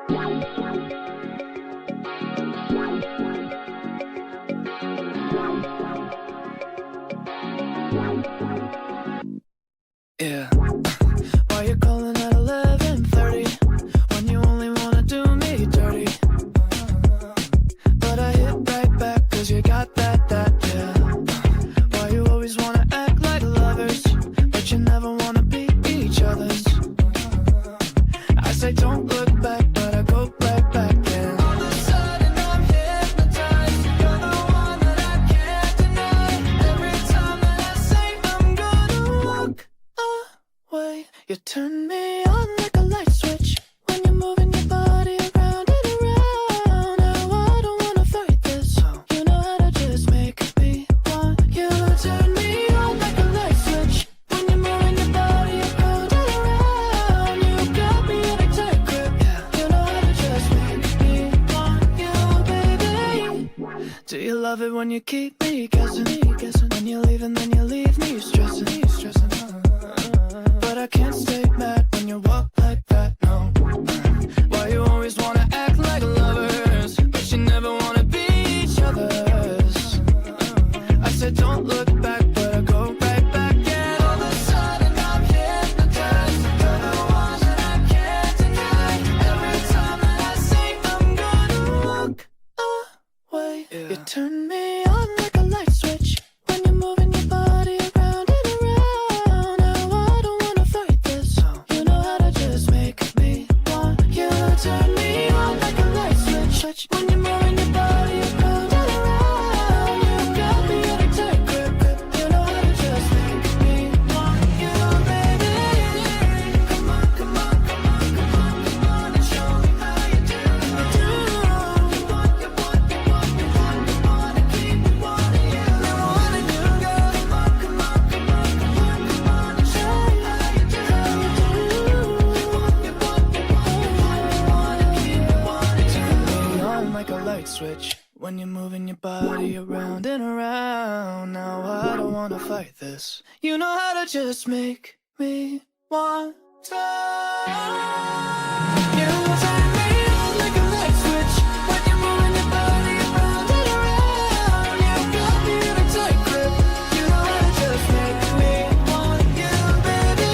Yeah. Why you calling at 11:30 when you only wanna do me dirty? But I hit right back 'cause you got that, yeah. Why you always wanna act like lovers, but you never wanna be each other's? I say don't look back, but I go right back, yeah. All of a sudden I'm hypnotized. You're the one that I can't deny. Every time that I say I'm gonna walk away, you turn me on like a light switch when you're moving your body around and around. Now I don't wanna fight this. You know how to just make me want you. Turn me on like a light switch when you're moving your body around and around. You got me in a tight grip. You know how to just make me want you, baby. Do you love it when you keep me guessing? When you leave and then you leave me stressing. But I can't stay mad when you walk like that, no. Why you always wanna act like lovers, but you never wanna be each other's? I said don't look back, but I go right back, and all of a sudden I'm hypnotized. You're the one that I can't deny. Every time that I say I'm gonna walk away, you turn me on like a light switch when you're moving your body around and around. Now I don't wanna fight this. You know how to just make me want you. Turn me on like a light switch when you're moving your body around and around. You got me in a tight grip. You know how to just make me want you, baby. Come on, come on, come on, come on, come on, and show me how you do. You want, you want, you want, you want, you wanna keep me wanting you. Never wanna do, girl. Come on, come on, come on, come on, come on, and show me how you do. You want, you want, you want, you want, you wanna keep me wanting you. Turn me on like a light switch when you're moving your body around and around. Now I don't wanna fight this. You know how to just make me want to. You turn me on like a light switch when you're moving your body around and around. You got me in a tight grip. You know how to just make me want you, baby.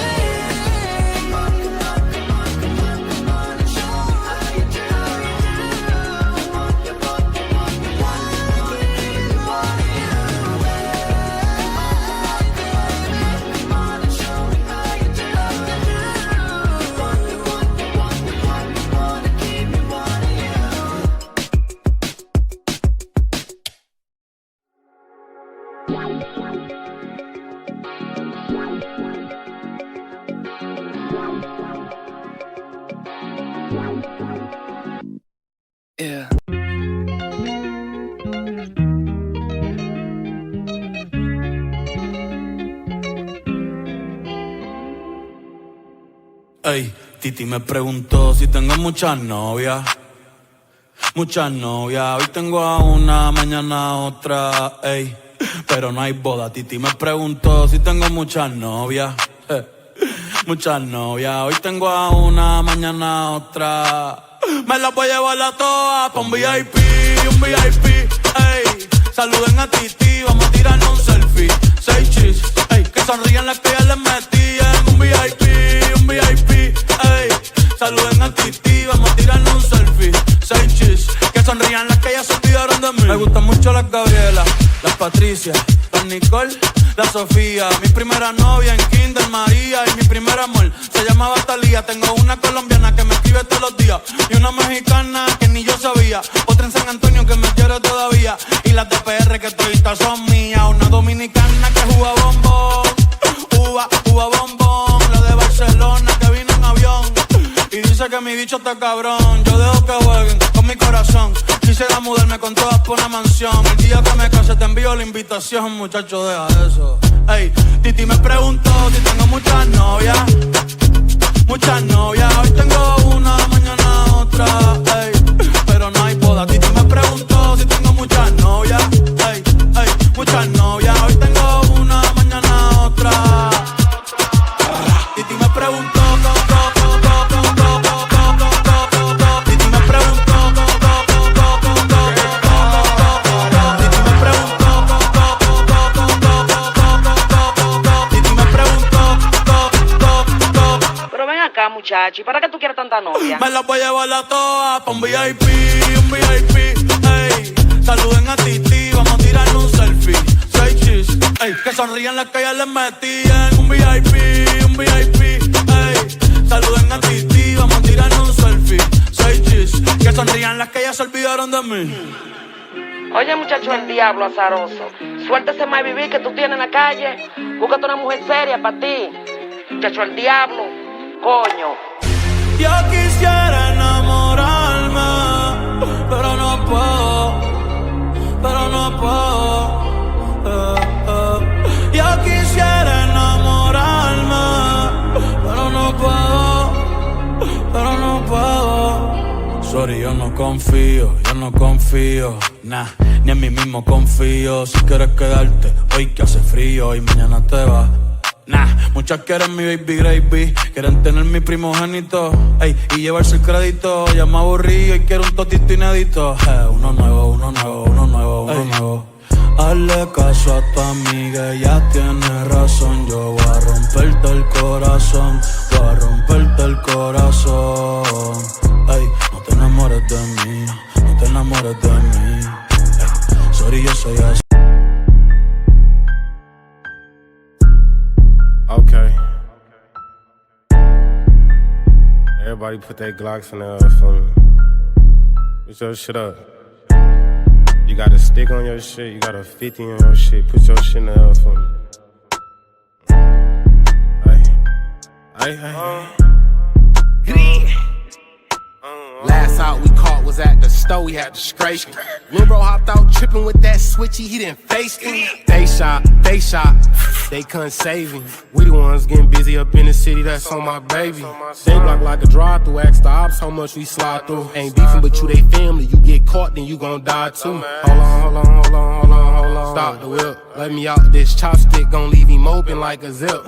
Come on, come on, come on, come on, come on, and show me how you do. You want, you want, you want, you want, you wanna keep me wanting you, baby. Come on and show me how you do. You want, you want, you want, you want, you wanna keep me wanting you. Yeah. Ey, Titi me preguntó si tengo muchas novias. Muchas novias, hoy tengo a una, mañana a otra, ey. Pero no hay boda. Titi me preguntó si tengo muchas novias. Muchas novias, hoy tengo a una, mañana a otra. Me las voy a llevar a todas pa' un VIP, ey. Saluden a Titi, vamos a tirarnos un selfie. 6 chis, ey. Que sonrían las que ya les metí en un VIP, ey. Saluden a Titi, vamos a tirarnos un selfie. 6 chis, que sonrían las que ya se olvidaron de mí. Me gustan mucho las Gabriela, las Patricia, las Nicole, la Sofía. Mi primera novia en Kinder María y mi primer amor se llamaba Talía. Tengo una colombiana que me escribe todos los días y una mexicana que ni yo sabía. Otra en San Antonio que me quiere todavía y las de PR que toditas son mías. Una dominicana que juega bombón, uva bombón. La de Barcelona que vino en avión y dice que mi bicho está cabrón. Yo dejo que jueguen con mi corazón. Quisiera mudarme con todas por una mansión. El día que me case te envío la invitación, muchacho, deja eso. Ey, Titi me preguntó si tengo muchas novias. Muchas novias, hoy tengo una, mañana otra, ey. Pero no hay boda. Titi me preguntó si tengo muchas novias. Ey, ey, muchas novias, hoy tengo una, mañana otra. Titi me preguntó, Titi muchacho. ¿Y para qué tú quieres tanta novia? Me la voy a llevar a todas pa' un VIP, ey. Saluden a Titi, vamos a tirarle un selfie. 6 chis, ey. Que sonrían las que ya les metían. Un VIP, ey. Saluden a Titi, vamos a tirarle un selfie. 6 chis, que sonrían las que ya se olvidaron de mí. Oye, muchacho, el diablo azaroso. Suéltese más vivir que tú tienes en la calle. Búscate una mujer seria para ti. Muchacho, el diablo. Coño. Yo quisiera enamorarme, pero no puedo, Yo quisiera enamorarme, pero no puedo. Sorry, yo no confío, nah, ni en mí mismo confío. Si quieres quedarte, hoy que hace frío y mañana te vas. Nah, muchas quieren mi baby gravy, quieren tener mi primogénito, ey, y llevarse el crédito. Ya me aburrí y quiero un totito inédito. Uno nuevo. Hazle caso a tu amiga, ella tiene razón. Yo voy a romperte el corazón, ey, no te enamores de mí, ey, sorry, yo soy así. Okay. Everybody put their Glocks in there for me. Put your shit up. You got a stick on your shit, you got a 50 on your shit. Put your shit in there for me. Hey. Last out we caught was at the store, we had to scrape him. Lil' bro hopped out trippin' with that switchy, he didn't face him. They shot, they couldn't save him. We the ones getting busy up in the city, that's on my baby. They block like a drive-through, ask the ops how much we slide through. Ain't beefing but you they family, you get caught then you gon' die too. Hold on. Stop the whip, let me out this chopstick, gon' leave him open like a zip.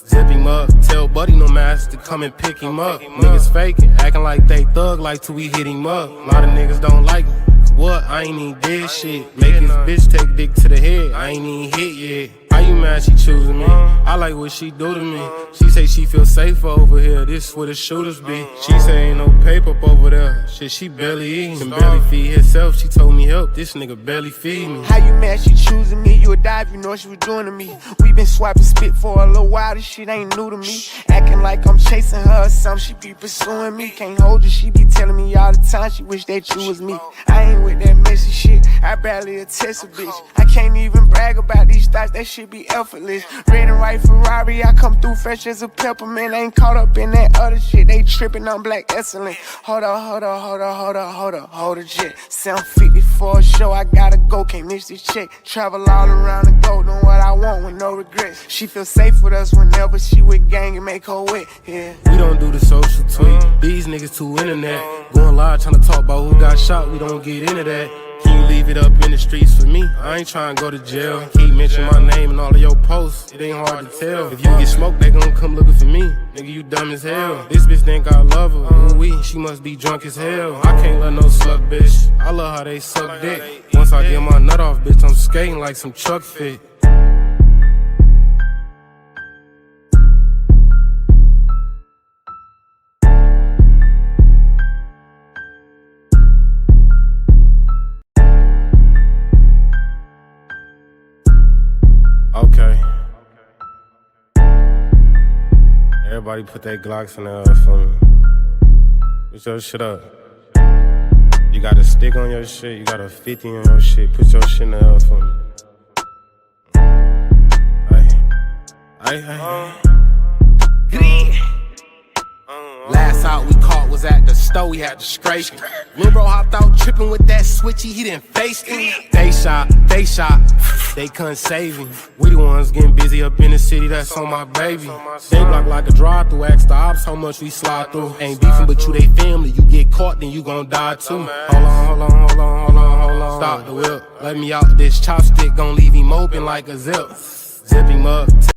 Zip him up, tell buddy no mask to come and pick him up. Niggas faking, acting like they thug like till we hit him up. A lot of niggas don't like me. What? I ain't even did shit. Make his bitch take dick to the head. I ain't even hit yet. How you mad she choosing me? I like what she do to me. She say she feel safer over here. This where the shooters be. She say ain't no paper up over there. Shit, she barely eating. Can barely feed herself. She told me help. This nigga barely feed me. How you mad she choosing me? You would die if you know what she was doing to me. We been swiping spit for a little while. This shit ain't new to me. Acting like I'm chasing her or something. She be pursuing me. Can't hold you. She be telling me all the time she wish that you was me. I ain't with that messy shit. I barely attest a bitch. I can't even brag about these thoughts. That shit be effortless. Red and white Ferrari. I come through fresh as a peppermint. Ain't caught up in that other shit. They tripping on black excellent. Hold a jet. 750 for a show. I gotta go. Can't miss this check. Travel all around the globe. Doing what I want with no regrets. She feel safe with us whenever she with gang and make her wet. Yeah. We don't do the social tweet. These niggas too internet. Going live trying to talk about who got shot. We don't get into that. Can you leave it up in the streets for me? I ain't trying to go to jail. Keep mentioning my name in all of your posts. It ain't hard to tell. If you get smoked, they gon' come looking for me. Nigga, you dumb as hell. This bitch think I love her. Ooh-wee, she must be drunk as hell. I can't let no slut bitch. I love how they suck dick. Once I get my nut off, bitch, I'm skating like some Chuck Fit. Okay. Everybody put their Glocks in there for me. Put your shit up. You got a stick on your shit, you got a 50 on your shit. Put your shit in there for me. Hey. Last out we caught was at the store, we had to scrape him. Lil' bro hopped out trippin' with that switchy, he didn't face him. They shot, they couldn't save him. We the ones getting busy up in the city, that's on my baby. They block like a drive-through, ask the ops how much we slide through. Ain't beefing but you they family, you get caught then you gon' die too. Hold on. Stop the whip, let me out this chopstick, gon' leave him open like a zip. Zip him up.